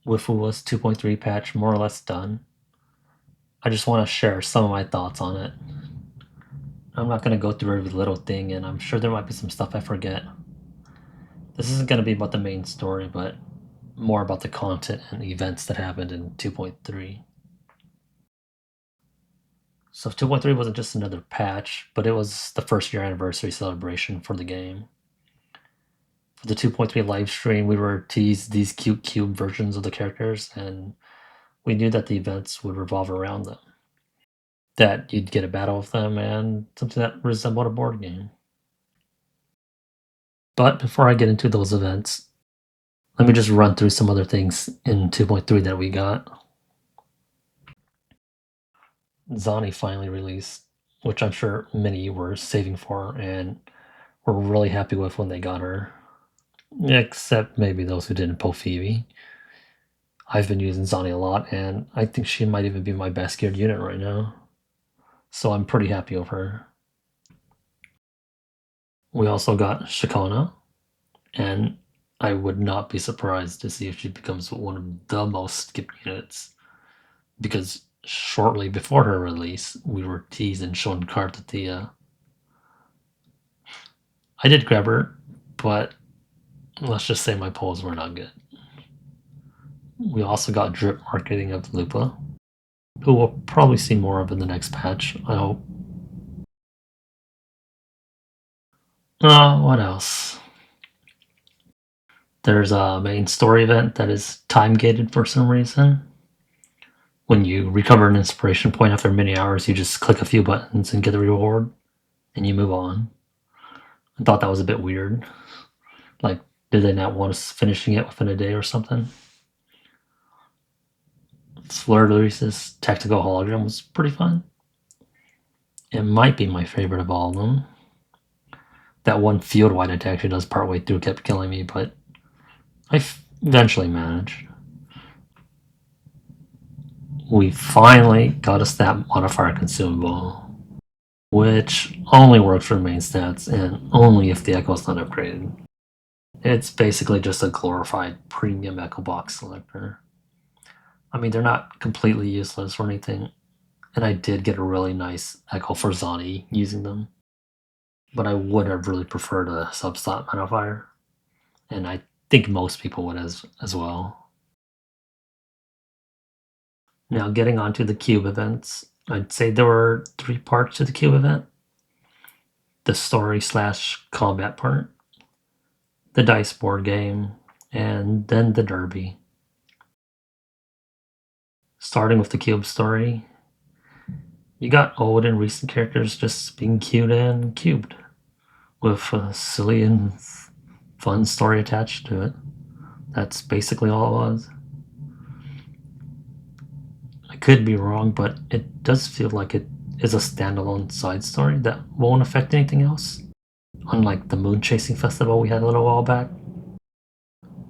WuWa's 2.3 patch more or less done. I just want to share some of my thoughts on it. I'm not going to go through every little thing, and I'm sure there might be some stuff I forget. This isn't going to be about the main story, but more about the content and events that happened in 2.3. So 2.3 wasn't just another patch, but it was the first year anniversary celebration for the game. For the 2.3 live stream, we were teased these cute cube versions of the characters, and we knew that the events would revolve around them. That you'd get a battle with them and something that resembled a board game. But before I get into those events, let me just run through some other things in 2.3 that we got. Zani finally released, which I'm sure many were saving for and were really happy with when they got her. Except maybe those who didn't pull Phoebe. I've been using Zani a lot, and I think she might even be my best geared unit right now. So I'm pretty happy with her. We also got Shakona, and I would not be surprised to see if she becomes one of the most skipped units, because shortly before her release, we were teased and shown Kartathea. I did grab her, but let's just say my polls were not good. We also got drip marketing of Lupa, who we'll probably see more of in the next patch, I hope. What else? There's a main story event that is time gated for some reason. When you recover an inspiration point after many hours, you just click a few buttons and get the reward, and you move on. I thought that was a bit weird. Like, did they not want us finishing it within a day or something? Fleur-de-Lis's tactical hologram was pretty fun. It might be my favorite of all of them. That one field-wide attack she does partway through kept killing me, but I eventually managed. We finally got a stat modifier consumable, which only works for the main stats and only if the Echo is not upgraded. It's basically just a glorified premium Echo box selector. I mean, they're not completely useless or anything, and I did get a really nice Echo for Zani using them, but I would have really preferred a sub-slot modifier, and I think most people would as well. Now, getting onto the cube events, I'd say there were 3 parts to the cube event: the story/combat part, the dice board game, and then the derby. Starting with the cube story, you got old and recent characters just being queued and cubed, with a silly and fun story attached to it. That's basically all it was. I could be wrong, but it does feel like it is a standalone side story that won't affect anything else. Unlike the Moon Chasing Festival we had a little while back,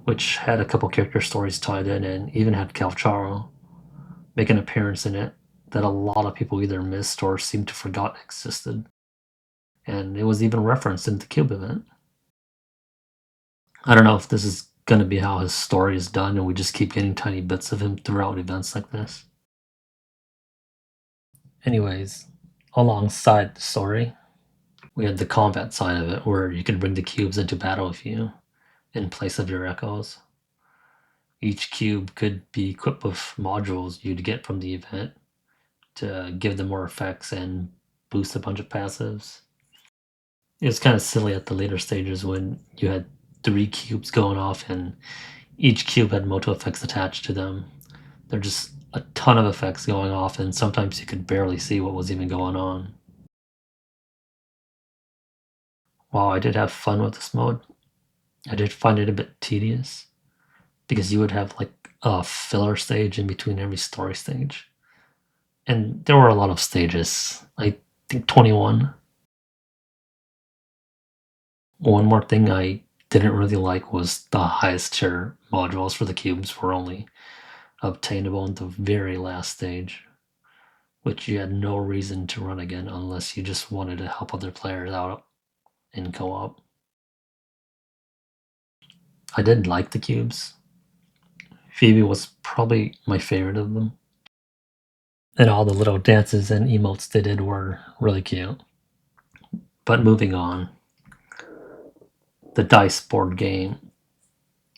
which had a couple character stories tied in and even had Calcharo make an appearance in it that a lot of people either missed or seemed to forgot existed. And it was even referenced in the Cube event. I don't know if this is going to be how his story is done and we just keep getting tiny bits of him throughout events like this. Anyways, alongside the story, we had the combat side of it where you can bring the cubes into battle with you in place of your echoes. Each cube could be equipped with modules you'd get from the event to give them more effects and boost a bunch of passives. It was kind of silly at the later stages when you had 3 cubes going off and each cube had multiple effects attached to them. There are just a ton of effects going off, and sometimes you could barely see what was even going on. While I did have fun with this mode, I did find it a bit tedious because you would have like a filler stage in between every story stage. And there were a lot of stages, I think 21. One more thing I didn't really like was the highest tier modules for the cubes were only obtainable in the very last stage, which you had no reason to run again unless you just wanted to help other players out in co-op. I did like the cubes. Phoebe was probably my favorite of them. And all the little dances and emotes they did were really cute. But moving on, the dice board game.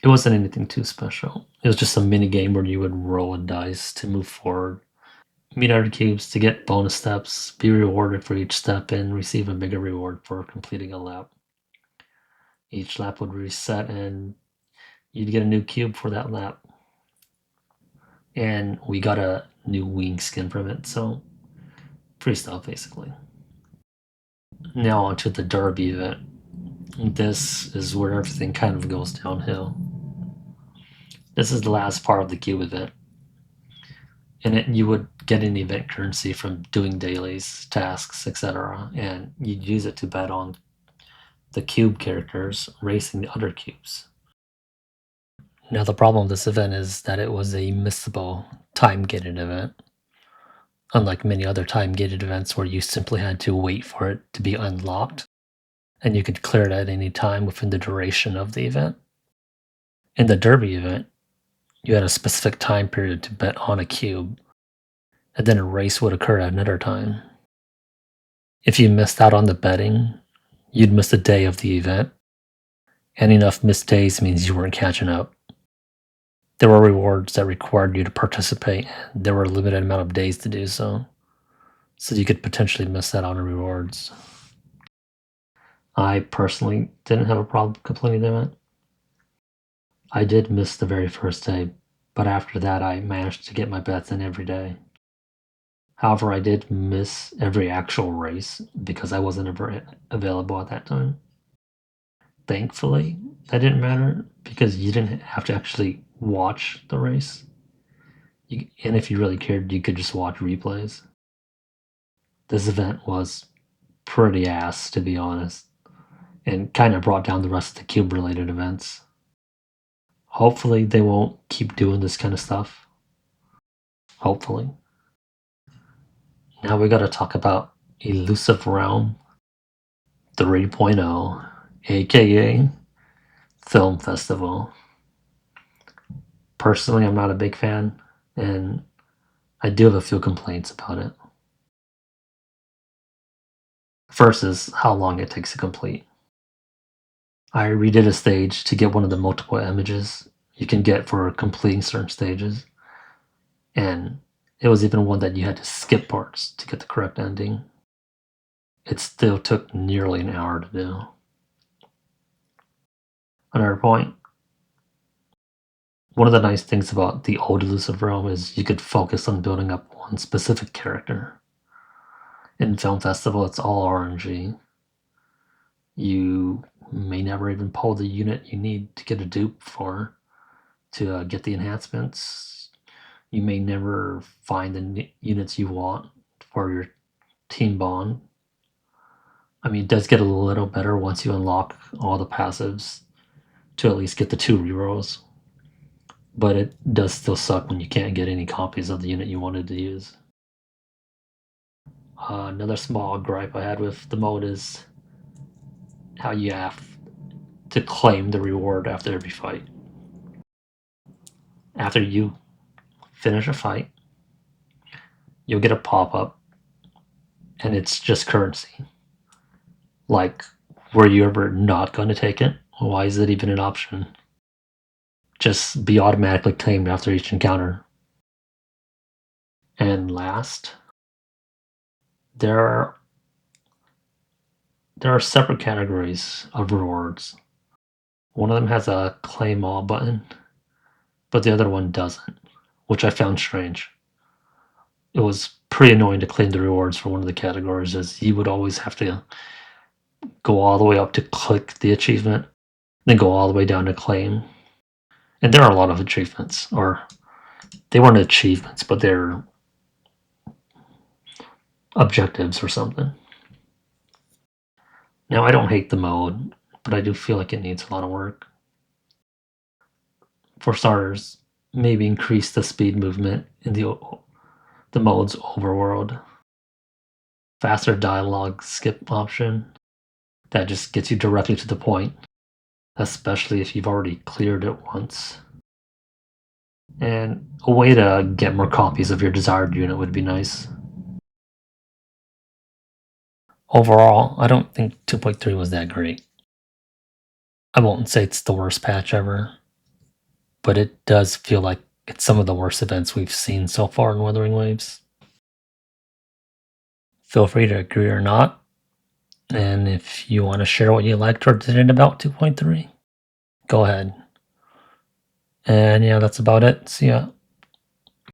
It wasn't anything too special. It was just a mini game where you would roll a dice to move forward, meet other cubes to get bonus steps, be rewarded for each step, and receive a bigger reward for completing a lap. Each lap would reset, and you'd get a new cube for that lap. And we got a new wing skin from it, so free stuff basically. Now onto the Derby event. This is where everything kind of goes downhill. This is the last part of the cube event. In it, you would get an event currency from doing dailies, tasks, etc., and you'd use it to bet on the cube characters racing the other cubes. Now, the problem with this event is that it was a missable time-gated event, unlike many other time-gated events where you simply had to wait for it to be unlocked, and you could clear it at any time within the duration of the event. In the Derby event, you had a specific time period to bet on a cube, and then a race would occur at another time. If you missed out on the betting, you'd miss a day of the event, and enough missed days means you weren't catching up. There were rewards that required you to participate, and there were a limited amount of days to do so, so you could potentially miss out on the rewards. I personally didn't have a problem completing the event. I did miss the very first day, but after that I managed to get my bets in every day. However, I did miss every actual race because I wasn't ever available at that time. Thankfully, that didn't matter because you didn't have to actually watch the race. And if you really cared, you could just watch replays. This event was pretty ass, to be honest, and kind of brought down the rest of the cube related events. Hopefully, they won't keep doing this kind of stuff. Hopefully. Now we gotta talk about Elusive Realm 3.0, aka Film Festival. Personally, I'm not a big fan, and I do have a few complaints about it. First is how long it takes to complete. I redid a stage to get one of the multiple images you can get for completing certain stages, and it was even one that you had to skip parts to get the correct ending. It still took nearly an hour to do. Another point, one of the nice things about the old Elusive Realm is you could focus on building up one specific character. In Film Festival, it's all RNG. You may never even pull the unit you need to get a dupe for to get the enhancements. You may never find the units you want for your team bond. I mean, it does get a little better once you unlock all the passives to at least get the 2 rerolls, but it does still suck when you can't get any copies of the unit you wanted to use. Another small gripe I had with the mode is how you have to claim the reward after every fight. After you finish a fight, you'll get a pop-up, and it's just currency. Like, were you ever not going to take it? Why is it even an option? Just be automatically claimed after each encounter. And last, there are separate categories of rewards. One of them has a claim all button, but the other one doesn't, which I found strange. It was pretty annoying to claim the rewards for one of the categories, as you would always have to go all the way up to click the achievement, then go all the way down to claim. And there are a lot of achievements, or they weren't achievements, but they're objectives or something. Now, I don't hate the mode, but I do feel like it needs a lot of work. For starters, maybe increase the speed movement in the mode's overworld. Faster dialogue skip option that just gets you directly to the point, especially if you've already cleared it once. And a way to get more copies of your desired unit would be nice. Overall, I don't think 2.3 was that great. I won't say it's the worst patch ever, but it does feel like it's some of the worst events we've seen so far in Wuthering Waves. Feel free to agree or not, and if you want to share what you liked or didn't about 2.3, go ahead. And yeah, that's about it. See ya.